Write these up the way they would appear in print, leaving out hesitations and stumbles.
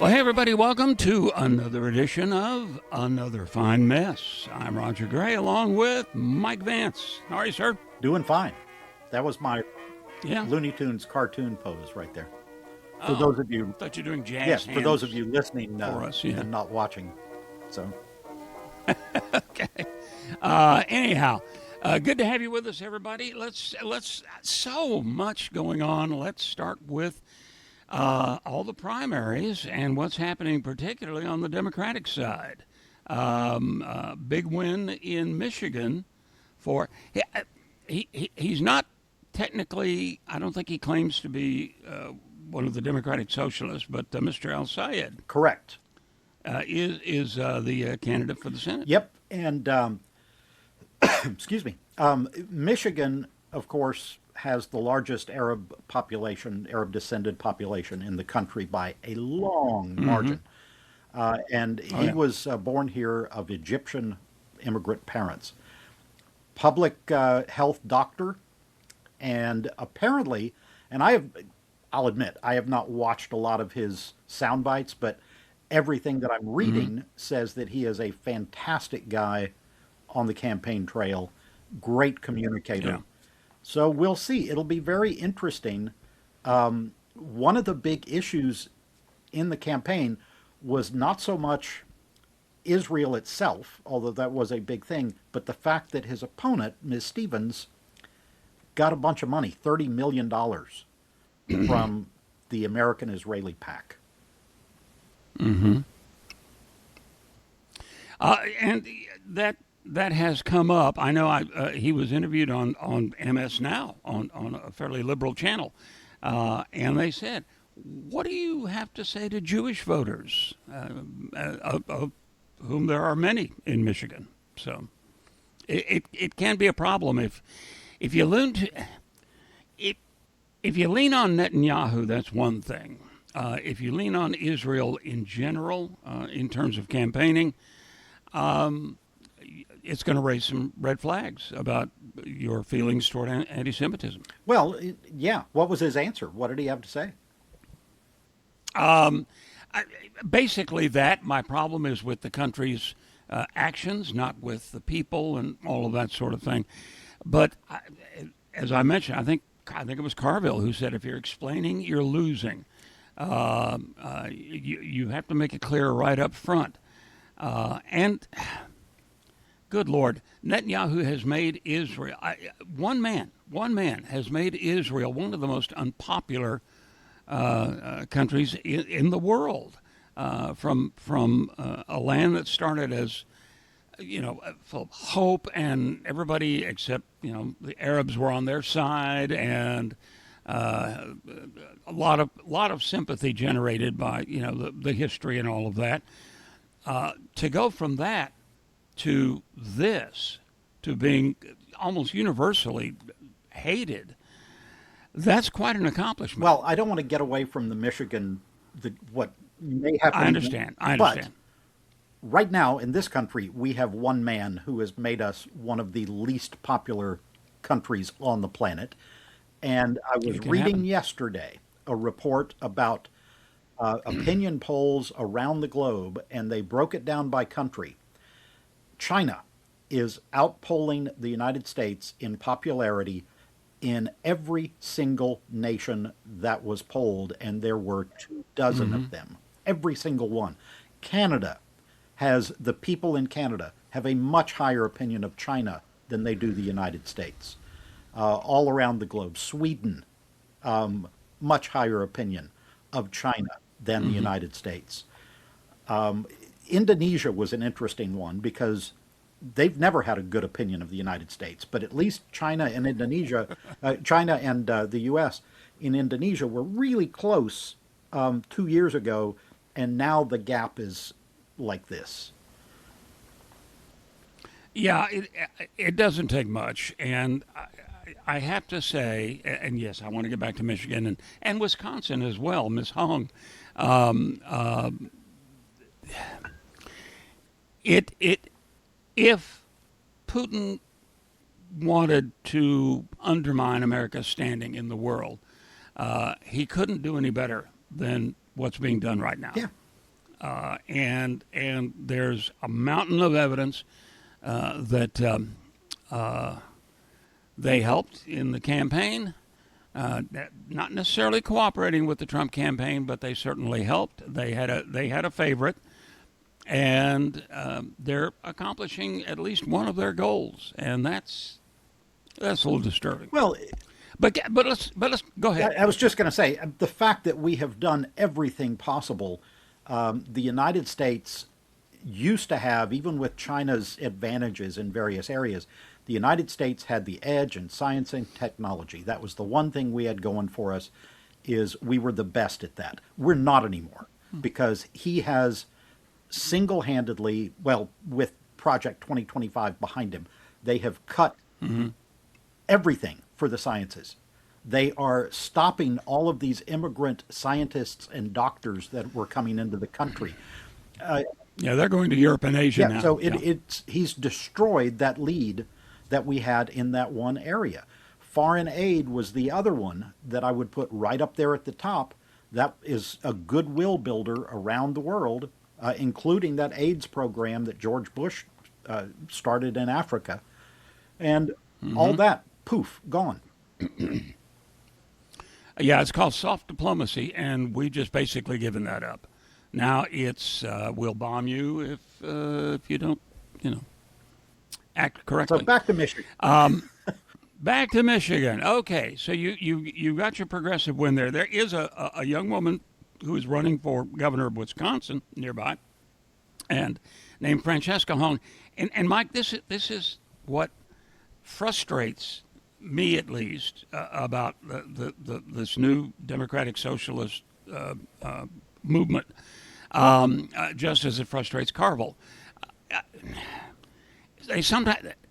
Well, hey, everybody, welcome to another edition of Another Fine Mess. I'm Roger Gray along with Mike Vance. How are you, sir? Doing fine. That was my Yeah. Looney Tunes cartoon pose right there. For Oh, those of you, thought you're doing jazz yes, hands for those of you listening for us. Yeah. and not watching. So, Okay. Anyhow, good to have you with us, everybody. Let's so much going on. Let's start with all the primaries and what's happening, particularly on the Democratic side. Big win in Michigan for he's not technically. I don't think he claims to be one of the Democratic Socialists, but Mr. Al Sayed correct. is the candidate for the Senate. Yep. And excuse me. Michigan, of course, has the largest Arab population, Arab descended population in the country by a long margin. And he yeah. was born here of Egyptian immigrant parents. Public health doctor, and apparently, and I'll admit, I have not watched a lot of his sound bites, but everything that I'm reading says that he is a fantastic guy on the campaign trail, great communicator. Yeah. So we'll see. It'll be very interesting. One of the big issues in the campaign was not so much Israel itself, although that was a big thing, but the fact that his opponent, Ms. Stevens, got a bunch of money, $30 million from the American-Israeli PAC. And that has come up. I know he was interviewed on MS Now on a fairly liberal channel, and they said, "What do you have to say to Jewish voters, of whom there are many in Michigan?" So it can be a problem if you lean to, if you lean on Netanyahu. That's one thing. If you lean on Israel in general, in terms of campaigning, it's going to raise some red flags about your feelings toward anti-Semitism. Well, yeah. What was his answer? What did he have to say? Basically, that my problem is with the country's actions, not with the people and all of that sort of thing. But as I mentioned, I think it was Carville who said, if you're explaining, you're losing. You have to make it clear right up front. And good Lord, Netanyahu has made Israel, one man has made Israel one of the most unpopular countries in the world. From a land that started as, full of hope, and everybody except, the Arabs were on their side, and a lot of sympathy generated by, the history and all of that. To go from that to this, to being almost universally hated, that's quite an accomplishment. Well, I don't want to get away from the Michigan, what may happen. I understand. But right now in this country, we have one man who has made us one of the least popular countries on the planet. And I was reading yesterday a report about opinion polls around the globe, and they broke it down by country. China is outpolling the United States in popularity in every single nation that was polled, and there were 24 of them. Every single one. Canada the people in Canada have a much higher opinion of China than they do the United States. All around the globe. Sweden, much higher opinion of China than the United States. Indonesia was an interesting one because they've never had a good opinion of the United States, but at least China and Indonesia, China and the U.S. in Indonesia were really close 2 years ago, and now the gap is like this. Yeah, it doesn't take much, and I have to say, and yes, I want to get back to Michigan and Wisconsin as well, Ms. Hong. If Putin wanted to undermine America's standing in the world, he couldn't do any better than what's being done right now. Yeah. and there's a mountain of evidence that they helped in the campaign. Not necessarily cooperating with the Trump campaign, but they certainly helped. They had a favorite, and they're accomplishing at least one of their goals, and that's a little disturbing. Well, But let's go ahead. I was just going to say the fact that we have done everything possible. The United States used to have, even with China's advantages in various areas, the United States had the edge in science and technology. That was the one thing we had going for us, is we were the best at that. We're not anymore because he has single-handedly, well, with Project 2025 behind him, they have cut everything for the sciences. They are stopping all of these immigrant scientists and doctors that were coming into the country. Yeah, they're going to Europe and Asia now. So he's destroyed that lead that we had in that one area. Foreign aid was the other one that I would put right up there at the top. That is a goodwill builder around the world, including that AIDS program that George Bush started in Africa. And all that, poof, gone. Yeah, it's called soft diplomacy, and we just basically given that up. Now it's we'll bomb you if you don't, act correctly. So back to Michigan. Back to Michigan. Okay, so you got your progressive win there. There is a young woman who is running for governor of Wisconsin nearby, and named Francesca Hong. And Mike, this is what frustrates me, at least, about this new democratic socialist movement, just as it frustrates Carville.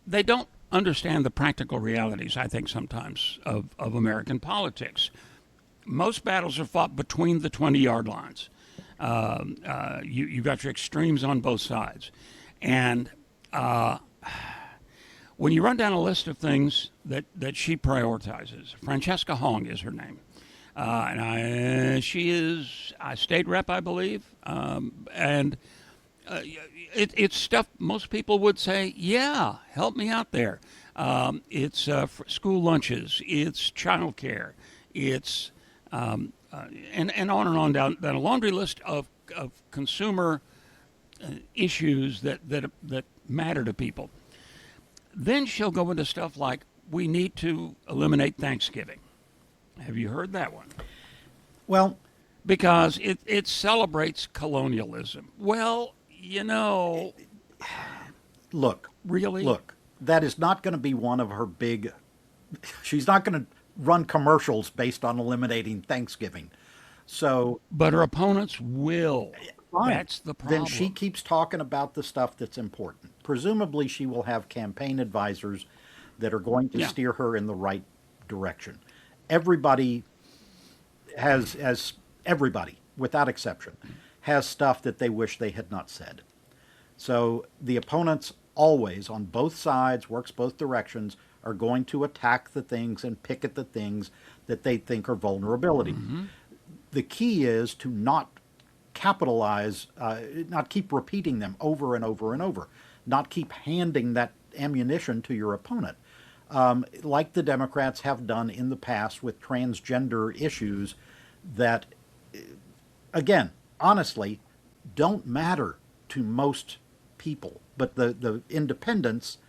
They don't understand the practical realities, I think, sometimes of American politics. Most battles are fought between the 20-yard lines. You've got your extremes on both sides. And when you run down a list of things that she prioritizes, Francesca Hong is her name. She is a state rep, I believe. It's stuff most people would say, yeah, help me out there. It's school lunches, it's childcare, it's and on and on down a laundry list of consumer issues that matter to people. Then she'll go into stuff like, we need to eliminate Thanksgiving. Have you heard that one? Well, because it celebrates colonialism. Well, look, really? Look, that is not going to be one of her big. She's not going to run commercials based on eliminating Thanksgiving. So, but her opponents will. Fine. That's the problem. Then she keeps talking about the stuff that's important. Presumably, she will have campaign advisors that are going to steer her in the right direction. Everybody everybody, without exception, has stuff that they wish they had not said. So the opponents always, on both sides, works both directions, are going to attack the things and pick at the things that they think are vulnerability. The key is to not capitalize, not keep repeating them over and over and over, not keep handing that ammunition to your opponent. Like the Democrats have done in the past with transgender issues that, again, honestly, don't matter to most people. But the independents,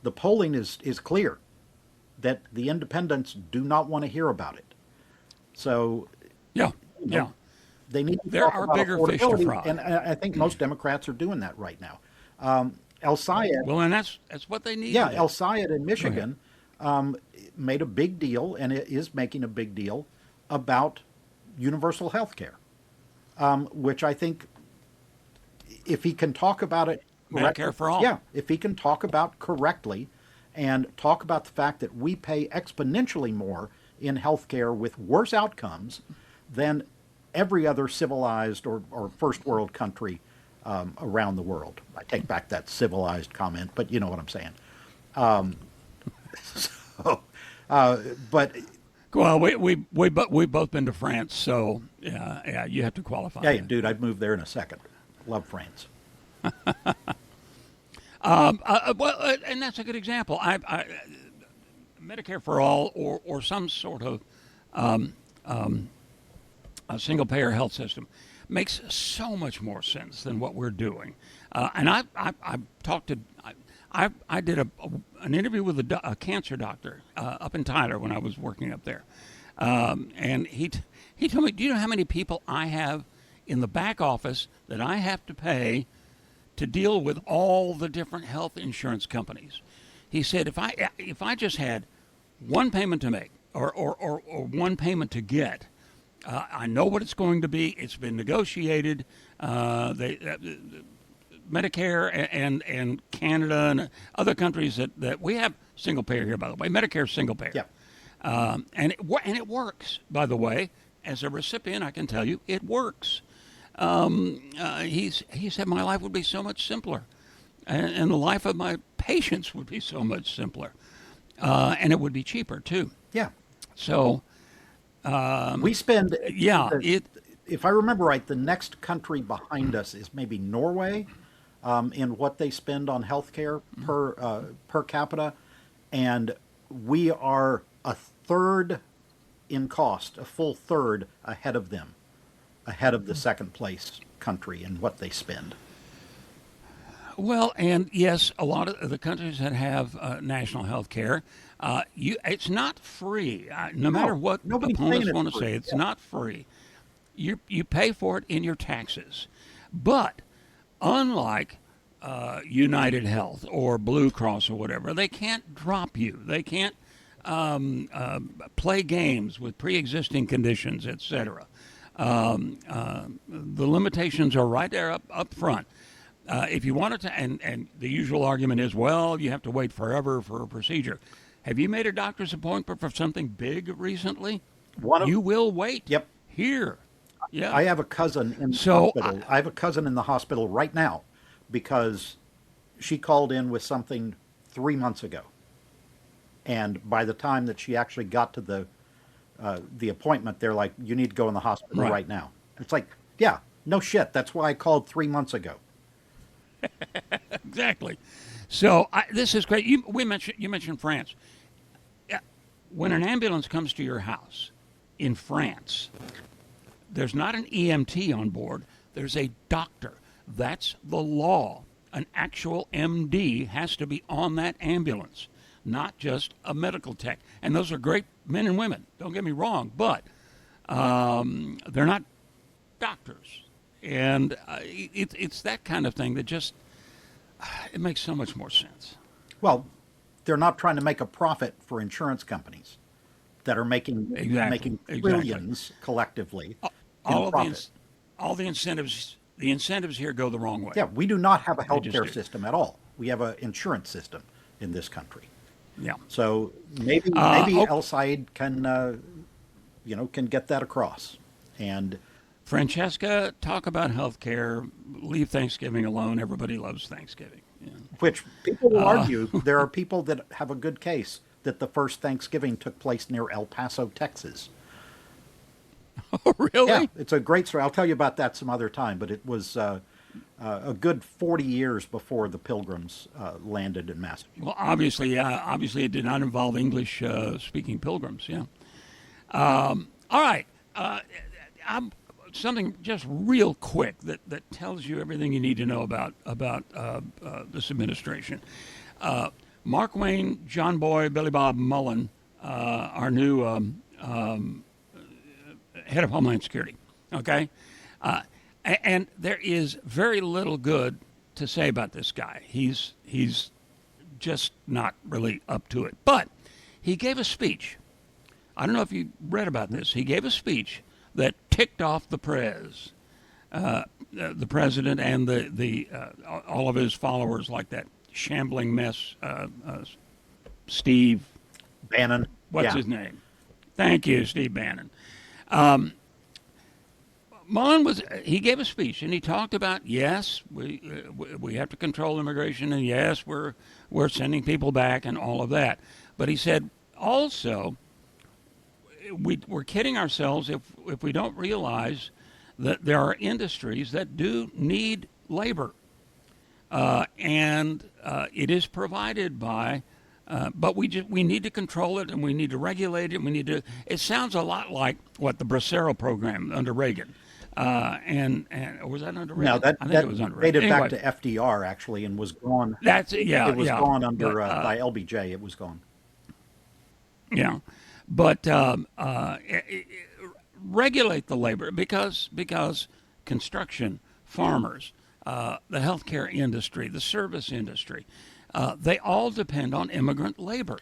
the polling is clear that the independents do not want to hear about it. So, they need to there talk are about bigger fish to affordability, fry. and I think most Democrats are doing that right now. El Sayed, Well, and that's what they need. yeah, to do. El Sayed in Michigan made a big deal, and it is making a big deal about universal health care, which I think if he can talk about it Medicare for all. Yeah, if he can talk about correctly and talk about the fact that we pay exponentially more in health care with worse outcomes than every other civilized or first world country around the world. I take back that civilized comment, but you know what I'm saying. But Well, we've both been to France, so yeah, you have to qualify. yeah, that. dude, I'd move there in a second. Love France. And that's a good example. Medicare for all, or some sort of a single payer health system, makes so much more sense than what we're doing. And I talked to. I did an interview with a cancer doctor up in Tyler when I was working up there, and he told me, "Do you know how many people I have in the back office that I have to pay to deal with all the different health insurance companies?" He said, "If I just had one payment to make or one payment to get, I know what it's going to be. It's been negotiated. Medicare and Canada and other countries that we have single payer here, by the way. Medicare is single payer. Yeah. And it works, by the way. As a recipient, I can tell you it works. He said my life would be so much simpler, and the life of my patients would be so much simpler, and it would be cheaper too. Yeah. So We spend, yeah, if I remember right, the next country behind us is maybe Norway, in what they spend on healthcare per capita, and we are a third in cost, a full third ahead of them, ahead of the second place country in what they spend. Well, and yes, a lot of the countries that have national health care, it's not free. No matter what nobody's saying opponents it's want to free. say, it's Yeah. not free. You pay for it in your taxes. But unlike United Health or Blue Cross or whatever, they can't drop you. They can't play games with pre-existing conditions, etc. The limitations are right there up front. If you wanted to, and the usual argument is, well, you have to wait forever for a procedure. Have you made a doctor's appointment for something big recently? You will wait. Yep. Here. Yeah. I have a cousin in the hospital. I have a cousin in the hospital right now because she called in with something 3 months ago, and by the time that she actually got to the appointment, they're like, "You need to go in the hospital right now." It's like, yeah, no shit. That's why I called 3 months ago. Exactly. So this is great. You mentioned France. When an ambulance comes to your house in France, there's not an EMT on board. There's a doctor. That's the law. An actual MD has to be on that ambulance, not just a medical tech. And those are great men and women. Don't get me wrong, but they're not doctors. And it's that kind of thing that just it makes so much more sense. Well, they're not trying to make a profit for insurance companies that are making trillions collectively in profit. All the incentives here go the wrong way. Yeah, we do not have a healthcare system at all. We have an insurance system in this country. Yeah. So maybe El Said can can get that across. And Francesca, talk about healthcare. Leave Thanksgiving alone. Everybody loves Thanksgiving. Yeah. which people will argue there are people that have a good case that the first Thanksgiving took place near El Paso, Texas. Oh, really? Yeah, it's a great story. I'll tell you about that some other time, but it was a good 40 years before the Pilgrims landed in Massachusetts. Well, obviously it did not involve English-speaking pilgrims. Yeah. All right. Something just real quick that tells you everything you need to know about this administration. Mark Wayne, John Boy, Billy Bob Mullen, our new head of Homeland Security. Okay, and there is very little good to say about this guy. He's just not really up to it. But he gave a speech. I don't know if you read about this. He gave a speech that ticked off the president and the all of his followers, like that shambling mess. Steve Bannon. What's his name? Thank you, Steve Bannon. Mullen he gave a speech and he talked about, yes, we have to control immigration, and yes, we're sending people back and all of that. But he said also, we're kidding ourselves if we don't realize that there are industries that do need labor, and it is provided by. But we need to control it, and we need to regulate it. And we need to. It sounds a lot like what the Bracero program under Reagan, or was that under No, Reagan? that I think that it was under Reagan. dated back Anyway, to FDR actually, and was gone. that's yeah, It was yeah. gone But under by LBJ. It was gone. yeah, but regulate the labor because construction, farmers, the healthcare industry, the service industry, they all depend on immigrant labor,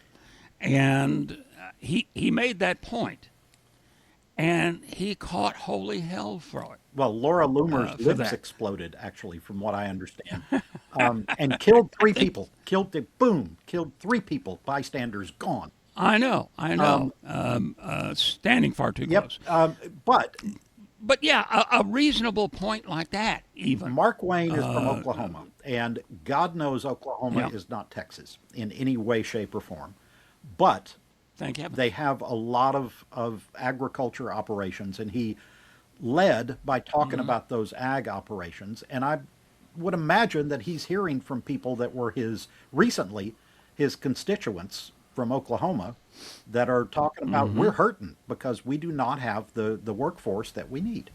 and he made that point, and he caught holy hell for it. Well, Laura Loomer's For lips that, exploded, actually, from what I understand, and killed three think people. Killed three people. Bystanders gone. I know, standing far too Yep. close. But But yeah, a reasonable point like that, even. Mark Wayne is from Oklahoma, and God knows Oklahoma Yeah, is not Texas in any way, shape, or form. But thank heaven. they have a lot of agriculture operations, and he led by talking about those ag operations. And I would imagine that he's hearing from people that were his constituents from Oklahoma that are talking about we're hurting because we do not have the workforce that we need.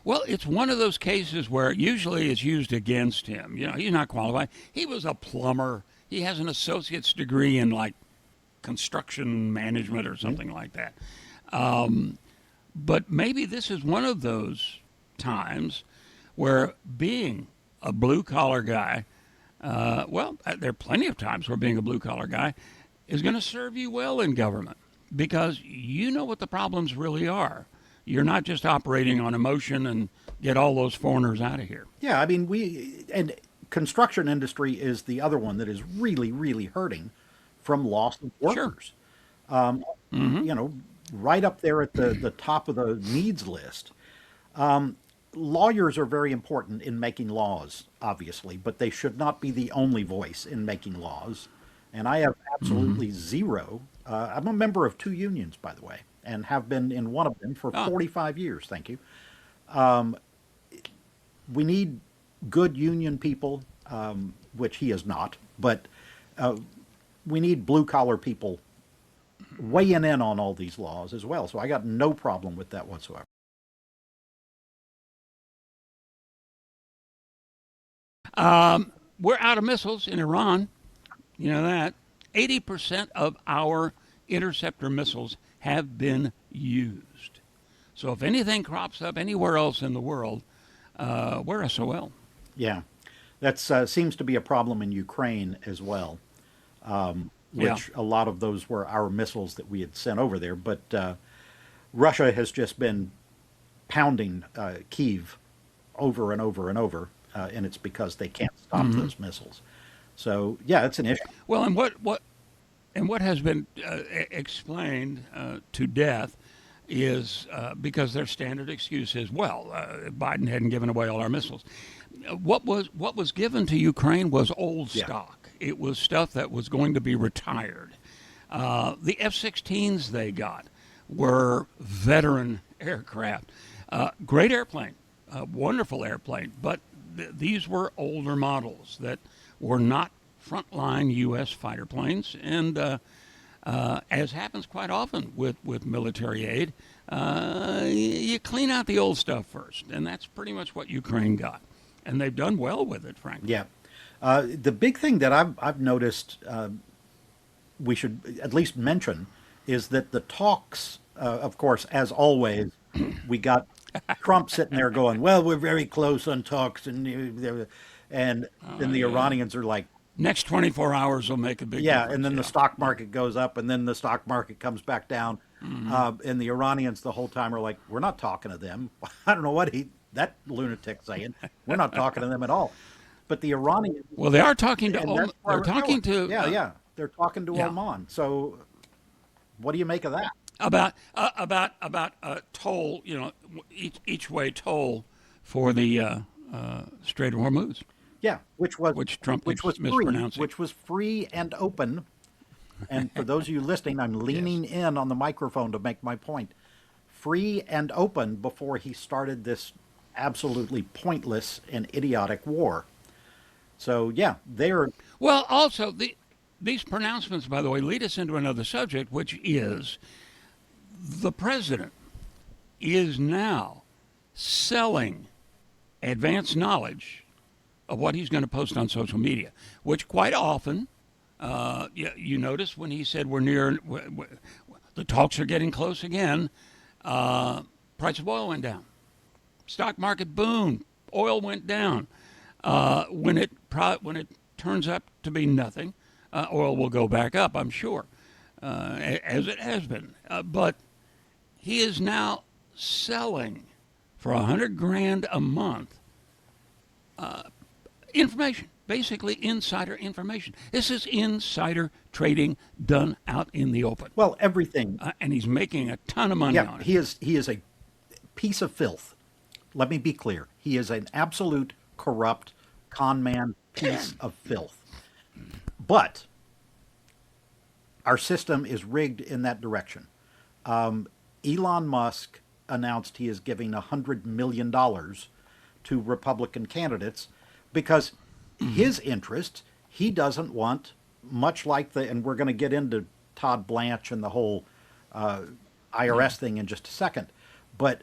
Well, it's one of those cases where usually it's used against him. You know, he's not qualified. He was a plumber. He has an associate's degree in like construction management or something like that. But maybe this is one of those times where being a blue collar guy, there are plenty of times where being a blue collar guy is going to serve you well in government because you know what the problems really are. You're not just operating on emotion and get all those foreigners out of here. Yeah, I mean and construction industry is the other one that is really, really hurting from loss of Sure. workers. You know, right up there at the top of the needs list. Lawyers are very important in making laws, obviously, but they should not be the only voice in making laws. And I have absolutely zero. I'm a member of two unions, by the way, and have been in one of them for Ah, 45 years. Thank you. We need good union people, which he is not, but uh, we need blue collar people weighing in on all these laws as well. So I got no problem with that whatsoever. we're out of missiles in Iran. You know that. 80% of our interceptor missiles have been used. So if anything crops up anywhere else in the world, we're SOL. Yeah, that seems to be a problem in Ukraine as well, Yeah. which a lot of those were our missiles that we had sent over there. But Russia has just been pounding Kyiv over and over and over, and it's because they can't stop those missiles. So yeah, it's an issue. Well, and what has been explained to death is because their standard excuse is, well, Biden hadn't given away all our missiles. What was given to Ukraine was old Yeah, stock. It was stuff that was going to be retired. The F-16s they got were veteran aircraft, great airplane, wonderful airplane, but these were older models that were not frontline U.S. fighter planes, and as happens quite often with military aid, you clean out the old stuff first, and that's pretty much what Ukraine got, and they've done well with it, frankly. yeah. The big thing that I've noticed we should at least mention is that the talks, of course, as always, we got Trump sitting there going, "Well, we're very close on talks," and then the Yeah. Iranians are like, Next 24 hours will make a big "Yeah," and difference. then the Yeah. stock market goes up, and then the stock market comes back down, and the Iranians the whole time are like, "We're not talking to them." I don't know what that lunatic saying. We're not talking to them at all. But the Iranians, Well, they are talking to and that's where they're we're talking going. to Yeah, yeah, they're talking to yeah, Oman. So what do you make of that? about a toll, each way toll for the Strait of Hormuz, Yeah, which Trump which keeps was mispronouncing. free and open. And for those of you listening, I'm Yes. leaning in on the microphone to make my point. Free and open before he started this absolutely pointless and idiotic war. So yeah, they're Well, also, these pronouncements, by the way, lead us into another subject, which is the president is now selling advanced knowledge of what he's going to post on social media, which quite often, you notice when he said we're near, the talks are getting close again, price of oil went down. Stock market boomed. Oil went down. When it turns up to be nothing, oil will go back up, I'm sure, as it has been. But he is now selling for 100 grand a month information, basically insider information. This is insider trading done out in the open, well, everything. and he's making a ton of money Yeah, on it. he is a piece of filth. Let me be clear. He is an absolute corrupt con man piece of filth. But our system is rigged in that direction. Elon Musk announced he is giving $100 million to Republican candidates because his interest, he doesn't want, much like and we're going to get into Todd Blanche and the whole IRS thing in just a second, but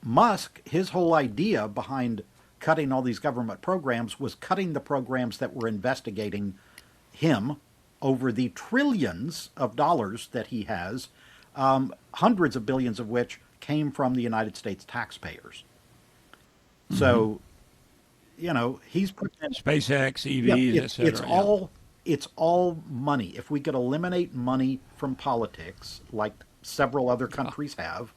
Musk, his whole idea behind cutting all these government programs was cutting the programs that were investigating him over the trillions of dollars that he has, hundreds of billions of which came from the United States taxpayers. So, he's putting SpaceX, yeah, EVs, etc. it's all money. If we could eliminate money from politics, like several other countries have,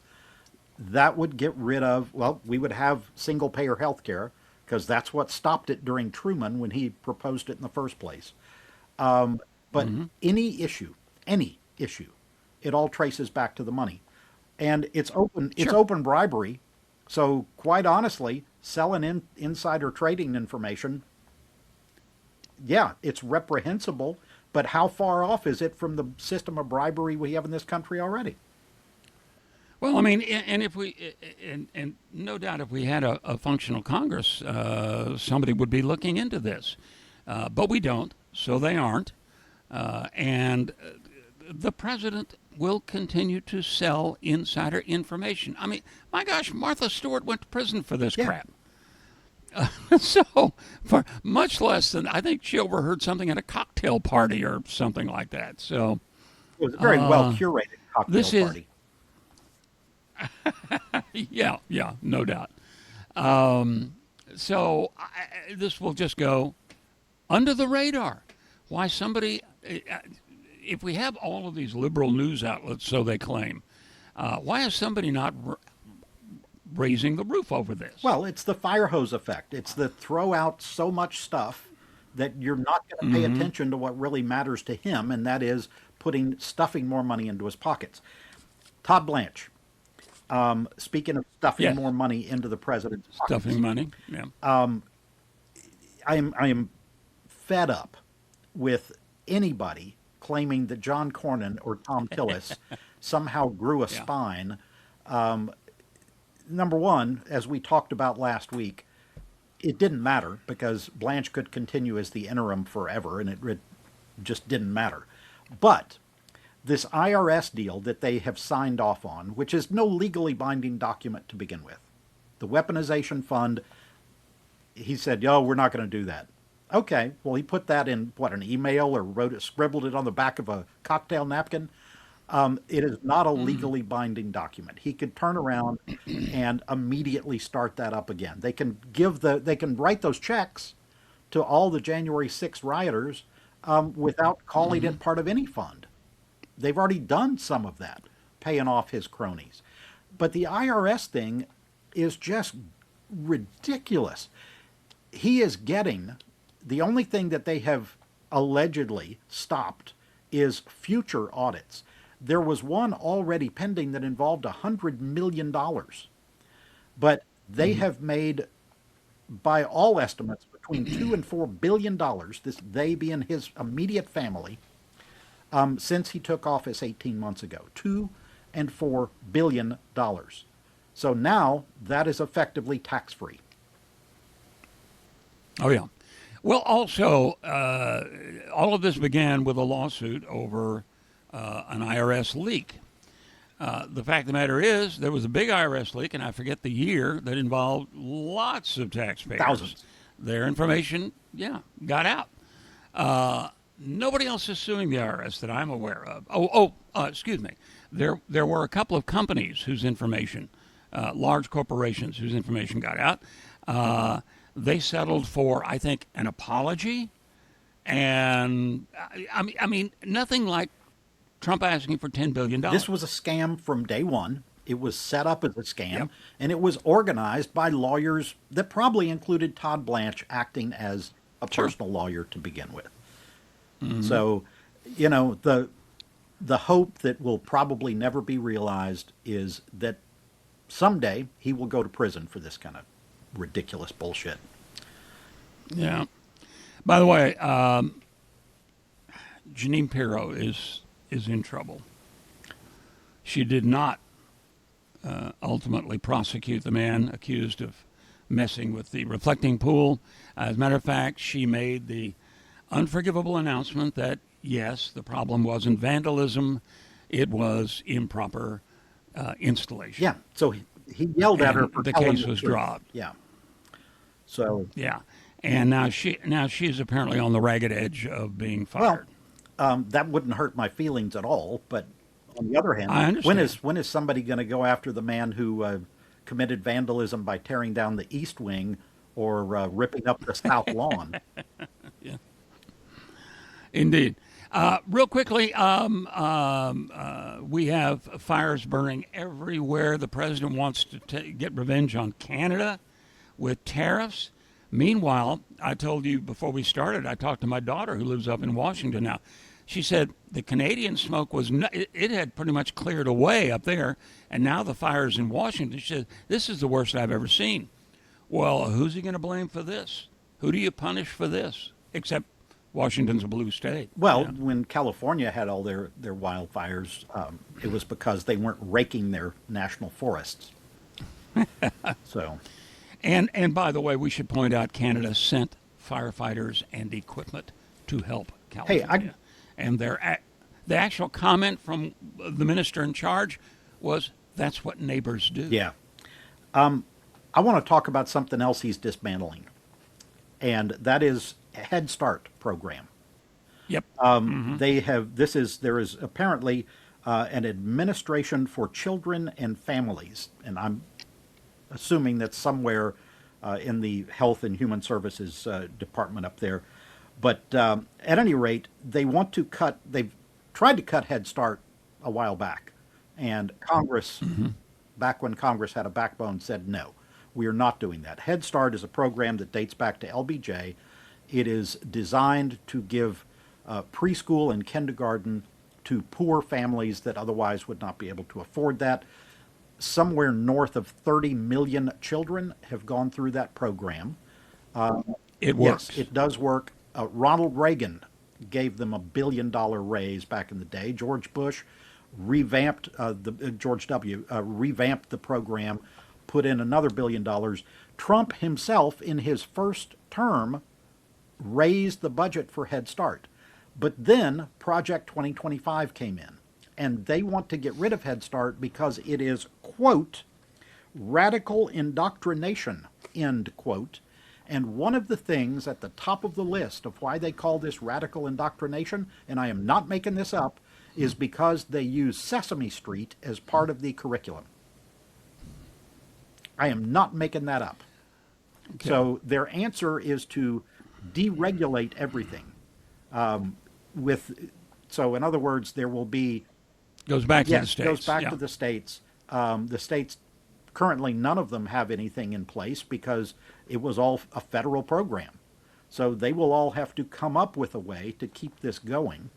that would get rid of, well, we would have single payer health care because that's what stopped it during Truman when he proposed it in the first place. But any issue, it all traces back to the money. And it's Sure. open bribery. So quite honestly, selling insider trading information, yeah, it's reprehensible, but how far off is it from the system of bribery we have in this country already? Well, I mean, and if we, and no doubt, if we had a functional Congress, somebody would be looking into this, but we don't, so they aren't, and the president will continue to sell insider information. I mean, my gosh, Martha Stewart went to prison for this Yeah. crap. So, for much less than, I think she overheard something at a cocktail party or something like that. So, It was a very well curated cocktail this is party. yeah, no doubt. So this will just go under the radar. Why somebody, if we have all of these liberal news outlets, so they claim, why is somebody not raising the roof over this? Well, it's the fire hose effect. It's the throw out so much stuff that you're not going to pay attention to what really matters to him, and that is stuffing more money into his pockets. Todd Blanche, speaking of stuffing Yes, more money into the president's pockets, stuffing money. Yeah. I am fed up with anybody claiming that John Cornyn or Tom Tillis somehow grew a Yeah. spine. Number one, as we talked about last week, it didn't matter because Blanche could continue as the interim forever, and it just didn't matter. But this IRS deal that they have signed off on, which is no legally binding document to begin with, the weaponization fund, he said, "Yo, we're not going to do that." Okay, well, he put that in an email or scribbled it on the back of a cocktail napkin. It is not a legally binding document. He could turn around and immediately start that up again. They can write those checks to all the January 6th rioters without calling it part of any fund. They've already done some of that, paying off his cronies. But the IRS thing is just ridiculous. He is getting the only thing that they have allegedly stopped is future audits. There was one already pending that involved $100 million, but they have made, by all estimates, between $2 and $4 billion. This they being his immediate family, since he took office 18 months ago. $2 and $4 billion. So now that is effectively tax free. Oh, yeah. Well, also, all of this began with a lawsuit over an IRS leak. The fact of the matter is, there was a big IRS leak, and I forget the year, that involved lots of taxpayers. Thousands. Their information, yeah, got out. Nobody else is suing the IRS that I'm aware of. Excuse me. There were a couple of companies whose information, large corporations whose information got out. They settled for, I think, an apology, and I mean, nothing like Trump asking for $10 billion. This was a scam from day one. It was set up as a scam, Yep. and it was organized by lawyers that probably included Todd Blanche acting as a Sure. personal lawyer to begin with. So, the hope that will probably never be realized is that someday he will go to prison for this kind of ridiculous bullshit. Yeah. By the way, Janine Pirro is in trouble. She did not ultimately prosecute the man accused of messing with the reflecting pool. As a matter of fact, she made the unforgivable announcement that yes, the problem wasn't vandalism, it was improper installation. Yeah. So he yelled at her And for the telling case the was truth. dropped. Yeah. So, Yeah. And now she's apparently on the ragged edge of being fired. that wouldn't hurt my feelings at all. But on the other hand, I understand. when is somebody going to go after the man who committed vandalism by tearing down the East Wing or ripping up the South Lawn? Yeah. Indeed. Real quickly, we have fires burning everywhere. The president wants to get revenge on Canada with tariffs. Meanwhile, I told you before we started, I talked to my daughter who lives up in Washington now. She said the Canadian smoke it had pretty much cleared away up there, and now the fires in Washington. She said, this is the worst I've ever seen. Well, who's he going to blame for this? Who do you punish for this? Except Washington's a blue state. Well, Yeah. when California had all their wildfires, it was because they weren't raking their national forests. So, And by the way, we should point out Canada sent firefighters and equipment to help California. And the actual comment from the minister in charge was, "That's what neighbors do." yeah. I want to talk about something else he's dismantling, and that is Head Start program. Yep. There is apparently an administration for children and families, and I'm assuming that's somewhere in the Health and Human Services department up there. But at any rate, they've tried to cut Head Start a while back, and Congress, back when Congress had a backbone, said no, we are not doing that. Head Start is a program that dates back to LBJ. It is designed to give preschool and kindergarten to poor families that otherwise would not be able to afford that. Somewhere north of 30 million children have gone through that program. It works. Yes, it does work. Ronald Reagan gave them $1 billion raise back in the day. George Bush revamped George W. Revamped the program, put in another $1 billion. Trump himself, in his first term, raised the budget for Head Start. But then Project 2025 came in, and they want to get rid of Head Start because it is, quote, radical indoctrination, end quote. And one of the things at the top of the list of why they call this radical indoctrination, and I am not making this up, is because they use Sesame Street as part of the curriculum. I am not making that up. Okay. So their answer is to deregulate everything. So in other words, there will be Goes back to the yes, states. goes back Yeah. to the states. The states currently, none of them have anything in place because it was all a federal program. So they will all have to come up with a way to keep this going.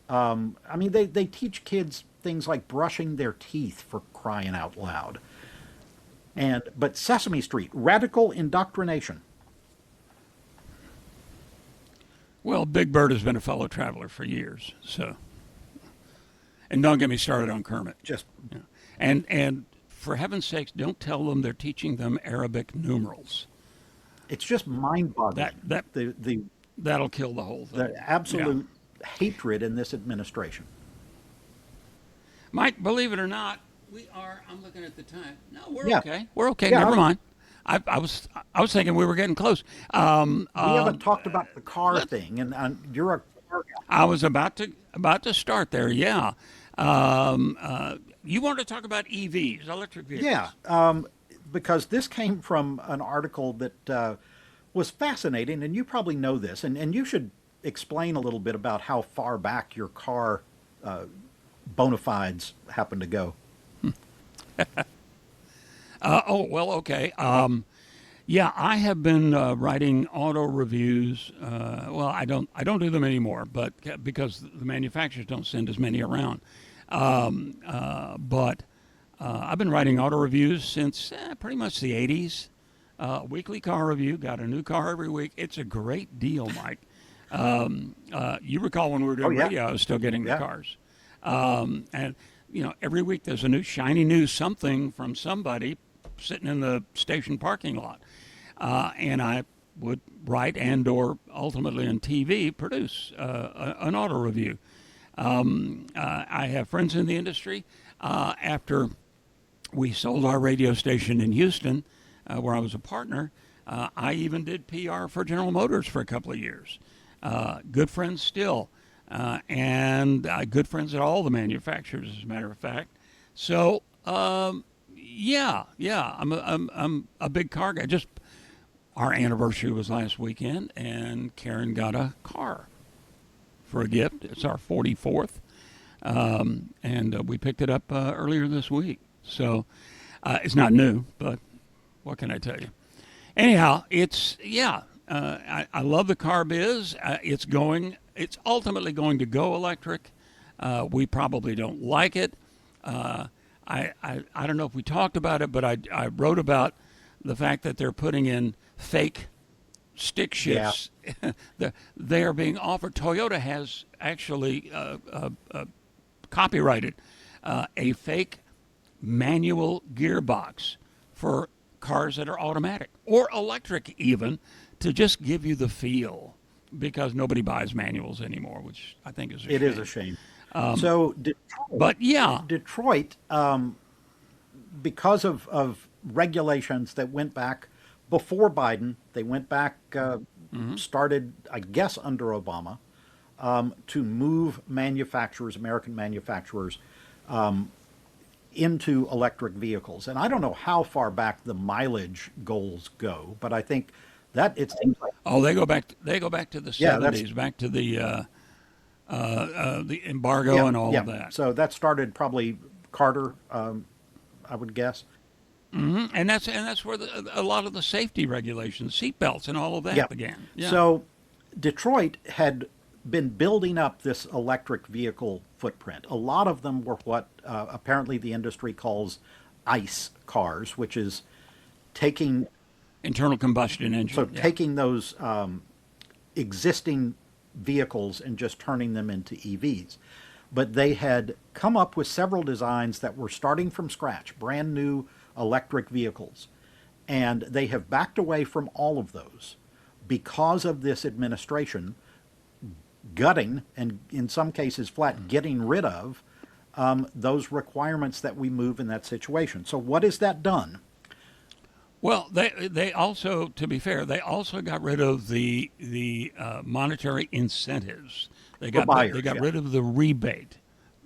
I mean, they teach kids things like brushing their teeth, for crying out loud. But Sesame Street, radical indoctrination. Well, Big Bird has been a fellow traveler for years, so. And don't get me started on Kermit. Just Yeah. And for heaven's sakes, don't tell them they're teaching them Arabic numerals. It's just That mind-boggling. that The that'll kill the whole the thing. Yeah. absolute hatred in this administration. Mike, believe it or not, we are. I'm looking at the time. No, we're Yeah, okay. We're okay. yeah. Never mind. I was thinking we were getting close. We haven't talked about the car Let's. thing, and you're a car guy. I was about to start there. Yeah. You wanted to talk about EVs, electric Yeah, vehicles. because this came from an article that was fascinating, and you probably know this, and you should explain a little bit about how far back your car bona fides happen to go. Oh well, okay. Yeah, I have been writing auto reviews. Well, I don't do them anymore, but because the manufacturers don't send as many around. But I've been writing auto reviews since pretty much the '80s. Weekly car review. Got a new car every week. It's a great deal, Mike. You recall when we were Oh doing yeah, radio, I was still getting the yeah. cars. And every week there's a new shiny new something from somebody sitting in the station parking lot, and I would write and/or ultimately on TV produce an auto review. I have friends in the industry. After we sold our radio station in Houston, where I was a partner, I even did PR for General Motors for a couple of years. Good friends still, and good friends at all the manufacturers, as a matter of fact. So, yeah, I'm a big car guy. Just our anniversary was last weekend, and Karen got a car for a gift. It's our 44th, and we picked it up earlier this week. So it's not new, but what can I tell you? Anyhow, it's yeah. I love the car biz. It's ultimately going to go electric. We probably don't like it. I don't know if we talked about it, but I wrote about the fact that they're putting in fake stick Yeah. shifts. They are being offered. Toyota has actually copyrighted a fake manual gearbox for cars that are automatic or electric, even to just give you the feel, because nobody buys manuals anymore, which I think is a It is a shame. shame. So Detroit, But yeah, Detroit, because of regulations that went back before Biden, they went back, started, I guess, under Obama, to move manufacturers, American manufacturers, into electric vehicles. And I don't know how far back the mileage goals go, but I think that it seems like, oh, they go back to the yeah, that's, 70s, back to the embargo yeah, and all yeah. of that. So that started probably Carter, I would guess. And that's where a lot of the safety regulations, seatbelts, and all of Yeah. that began. Yeah. So Detroit had been building up this electric vehicle footprint. A lot of them were what apparently the industry calls ICE cars, which is taking Internal combustion so engine. Yeah. taking those existing vehicles and just turning them into EVs. But they had come up with several designs that were starting from scratch, brand new electric vehicles. And they have backed away from all of those because of this administration gutting and in some cases flat getting rid of those requirements that we move in that situation. So what has that done? Well, they also, to be fair, they also got rid of the monetary incentives. They For got they buyers, got yeah. rid of the rebate,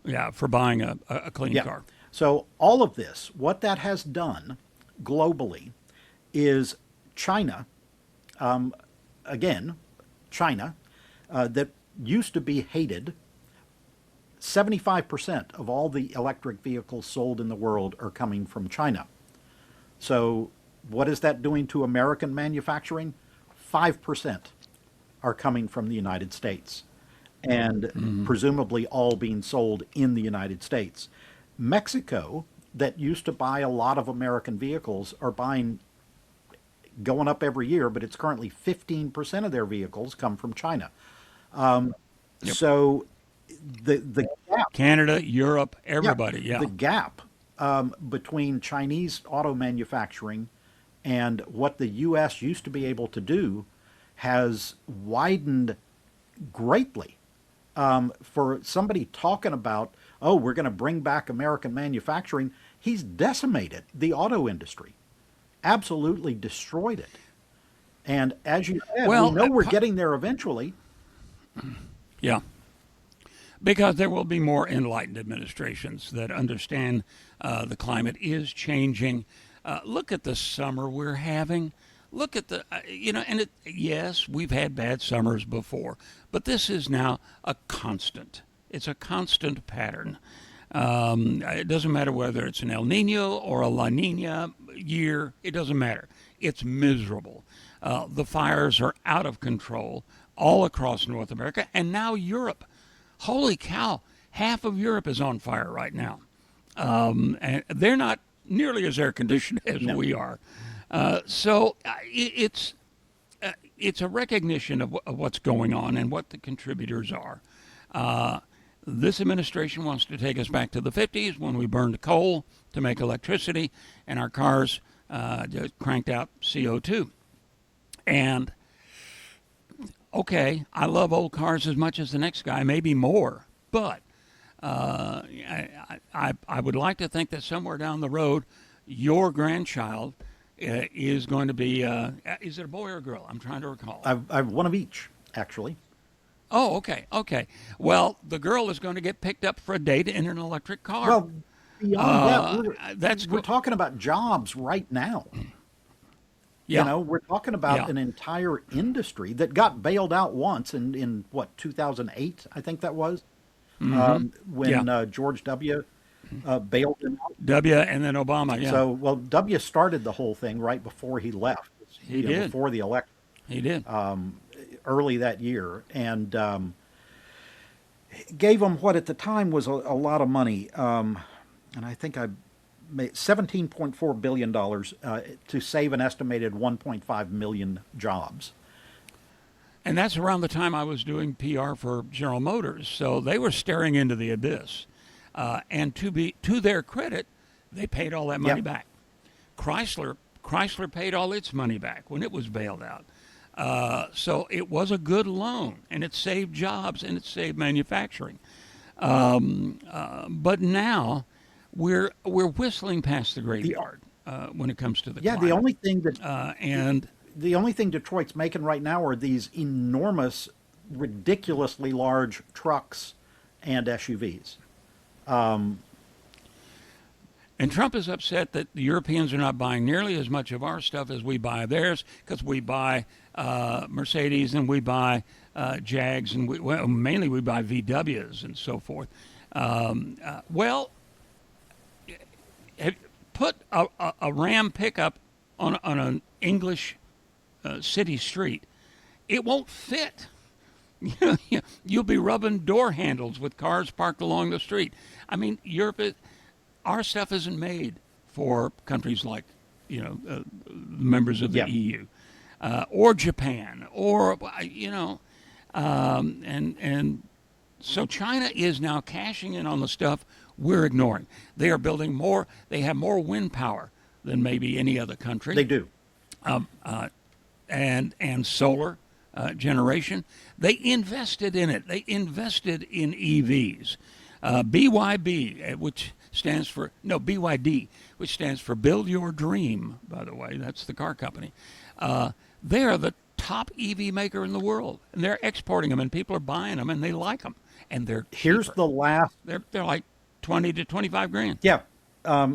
yeah, for buying a clean Yeah. car. So all of this, what that has done globally is China, again, China, that used to be hated. 75% of all the electric vehicles sold in the world are coming from China. So what is that doing to American manufacturing? 5% are coming from the United States and presumably all being sold in the United States. Mexico, that used to buy a lot of American vehicles, are buying, going up every year, but it's currently 15% of their vehicles come from China. Yep. So the gap, Canada, Europe, yeah, everybody. Yeah. the gap between Chinese auto manufacturing And what the U.S. used to be able to do has widened greatly. For somebody talking about, oh, we're going to bring back American manufacturing, he's decimated the auto industry, absolutely destroyed it. And as you said, we Well, know we're getting there eventually. yeah, because there will be more enlightened administrations that understand the climate is changing. Look at the summer we're having. Look at the, and yes, we've had bad summers before, but this is now a constant. It's a constant pattern. It doesn't matter whether it's an El Nino or a La Nina year, it doesn't matter. It's miserable. The fires are out of control all across North America and now Europe. Holy cow, half of Europe is on fire right now. And they're not nearly as air conditioned as No. we are. So it's a recognition of what's going on and what the contributors are. This administration wants to take us back to the 50s when we burned coal to make electricity and our cars just cranked out CO2. And okay, I love old cars as much as the next guy, maybe more, but I would like to think that somewhere down the road, your grandchild is going to be, is it a boy or a girl? I'm trying to recall. I've one of each, actually. Oh, okay, okay. Well, the girl is going to get picked up for a date in an electric car. Well, beyond that, That's we're talking about jobs right now. yeah, You know, we're talking about yeah. an entire industry that got bailed out once in what, 2008, I think that was, when Yeah. George W. Bailed him out. W and then Obama. Yeah, So, well, W started the whole thing right before he left, he did. before the election, He did. early that year, and gave him what at the time was a lot of money. And I think I made $17.4 billion to save an estimated 1.5 million jobs. And that's around the time I was doing PR for General Motors. So they were staring into the abyss. And to their credit, they paid all that money Yep. back. Chrysler paid all its money back when it was bailed out. So it was a good loan, and it saved jobs and it saved manufacturing. But now we're whistling past the graveyard when it comes to the Yeah, climate. And the only thing Detroit's making right now are these enormous, ridiculously large trucks and SUVs. And Trump is upset that the Europeans are not buying nearly as much of our stuff as we buy theirs because we buy Mercedes and we buy Jags and mainly we buy VWs and so forth. Well, put a Ram pickup on an English city street, it won't fit. You'll be rubbing door handles with cars parked along the street. I mean, our stuff isn't made for countries like, members of the Yeah. EU, or Japan, or and so China is now cashing in on the stuff we're ignoring. They are building more. They have more wind power than maybe any other country. They do. And solar generation. They invested in it. They invested in EVs. BYD, which stands for Build Your Dream. By the way, that's the car company. They are the top EV maker in the world, and they're exporting them, and people are buying them, and they like them, and they're Here's cheaper. the last. They're like 20 to 25 grand. Yeah.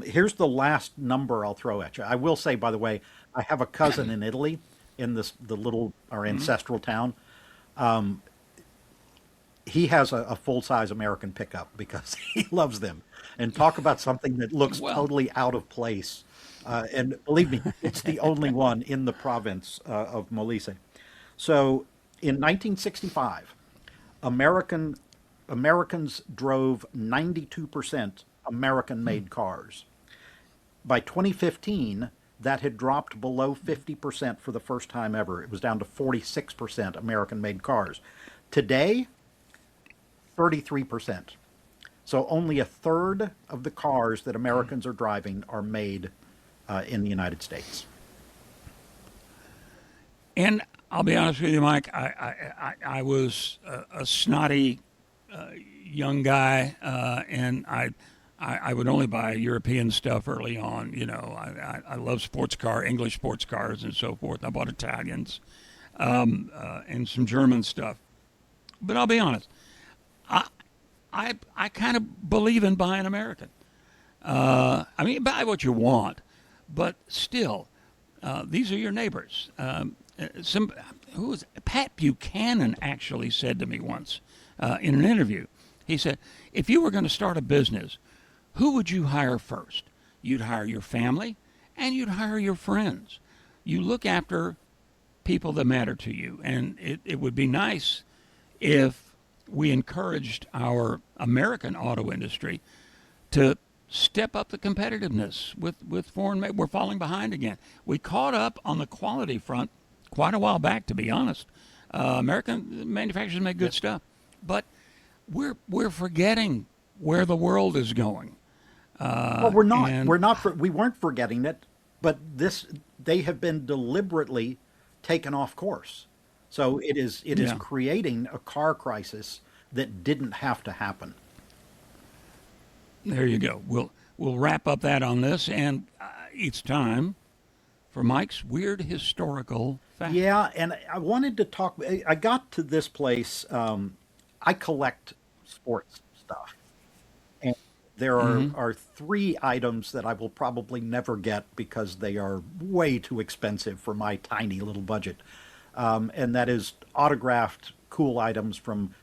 Here's the last number I'll throw at you. I will say, by the way, I have a cousin in Italy, in the little our ancestral town. He has a full size American pickup because he loves them. And talk about something that looks Well- totally out of place. And believe me, it's the only one in the province of Molise. So in 1965, Americans drove 92% American-made cars. By 2015, that had dropped below 50% for the first time ever. It was down to 46% American-made cars. Today, 33%. So only a third of the cars that Americans are driving are made in the United States. And I'll be honest with you, Mike. I was a snotty young guy, and I would only buy European stuff early on. You know, I love English sports cars, and so forth. I bought Italians and some German stuff. But I'll be honest, I I kind of believe in buying American. I mean, buy what you want, but still, these are your neighbors. Some who was Pat Buchanan actually said to me once in an interview. He said, "If you were going to start a business, who would you hire first? You'd hire your family, and you'd hire your friends. You look after people that matter to you, and it would be nice if we encouraged our American auto industry to step up the competitiveness with foreign made. We're falling behind again. We caught up on the quality front quite a while back, to be honest. American manufacturers make good stuff, but we're forgetting where the world is going. Well, we're not. And We weren't forgetting it, but they have been deliberately taken off course. So it is yeah, creating a car crisis that didn't have to happen. there you go. We'll wrap up that on this, and it's time for Mike's weird historical fact. Yeah, and I wanted to talk. I got to this place. I collect sports stuff, and there Mm-hmm. are three items that I will probably never get because they are way too expensive for my tiny little budget. And that is autographed cool items from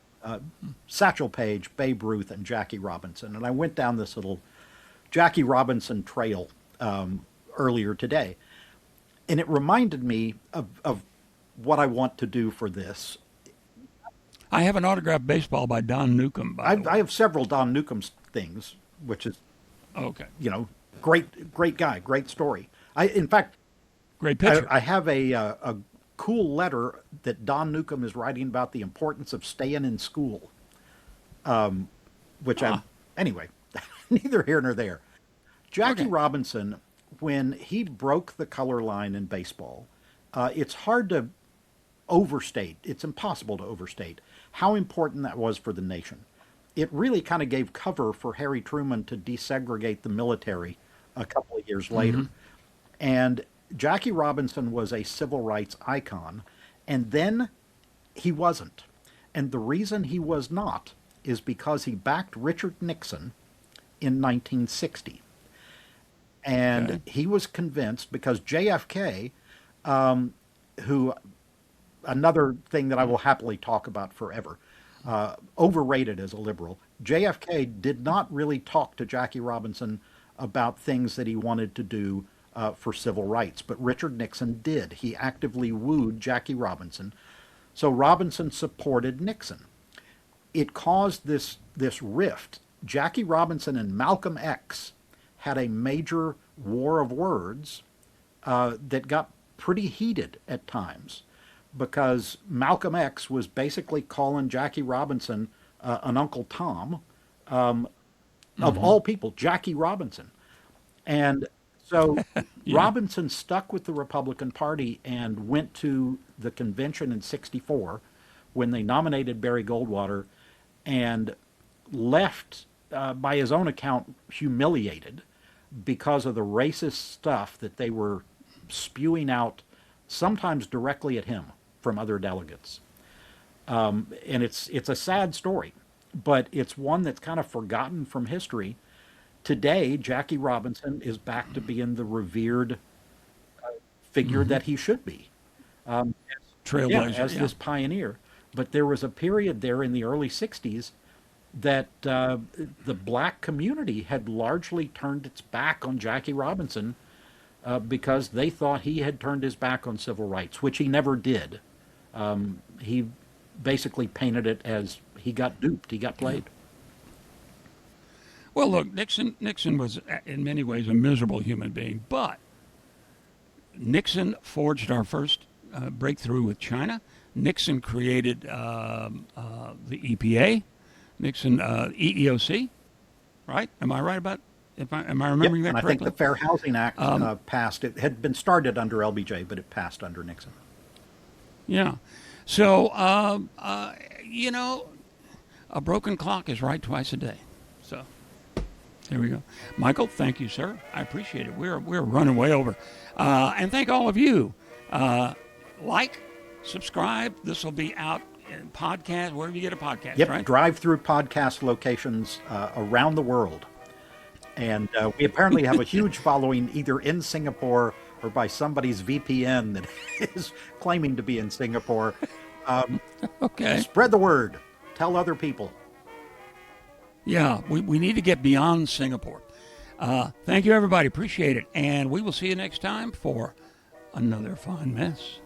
Satchel Paige, Babe Ruth, and Jackie Robinson. And I went down this little Jackie Robinson trail earlier today, and it reminded me of what I want to do for this. I have an autographed baseball by Don Newcomb, by the I way. have several Don Newcomb things, which is, Okay, great guy, great story. In fact, great picture. I have a cool letter that Don Newcomb is writing about the importance of staying in school, which Ah, anyway, neither here nor there. Jackie okay. Robinson, when he broke the color line in baseball, it's hard to overstate, it's impossible to overstate how important that was for the nation. It really kind of gave cover for Harry Truman to desegregate the military a couple of years later. And Jackie Robinson was a civil rights icon, and then he wasn't. And the reason he was not is because he backed Richard Nixon in 1960. And Okay. he was convinced because JFK, who, another thing that I will happily talk about forever, overrated as a liberal, JFK did not really talk to Jackie Robinson about things that he wanted to do for civil rights, but Richard Nixon did. He actively wooed Jackie Robinson. So Robinson supported Nixon. It caused this rift. Jackie Robinson and Malcolm X had a major war of words that got pretty heated at times because Malcolm X was basically calling Jackie Robinson an Uncle Tom, of Mm-hmm. all people, Jackie Robinson. And so Yeah. Robinson stuck with the Republican Party and went to the convention in '64 when they nominated Barry Goldwater and left, by his own account, humiliated because of the racist stuff that they were spewing out, sometimes directly at him from other delegates. And it's a sad story, but it's one that's kind of forgotten from history. Today, Jackie Robinson is back to being the revered figure Mm-hmm. that he should be. Yeah, Trailblazer. as Yeah. this pioneer. But there was a period there in the early '60s that the black community had largely turned its back on Jackie Robinson because they thought he had turned his back on civil rights, which he never did. He basically painted it as he got duped, he got Yeah. played. Well, look, Nixon was in many ways a miserable human being, but Nixon forged our first breakthrough with China. Nixon created the EPA. Nixon EEOC. Right? Am I right about? If am I Yep, remembering and that I think the correctly? Fair Housing Act Um, passed. It had been started under LBJ, but it passed under Nixon. Yeah. So, a broken clock is right twice a day. So, there we go. Michael, thank you, sir. I appreciate it. We're running way over. And thank all of you. Like, subscribe. This will be out in podcast, wherever you get a podcast, Yep, right? drive-through podcast locations around the world. And we apparently have a huge following either in Singapore or by somebody's VPN that is claiming to be in Singapore. Okay. Spread the word. Tell other people. Yeah, we need to get beyond Singapore. Thank you, everybody. Appreciate it. And we will see you next time for another fine mess.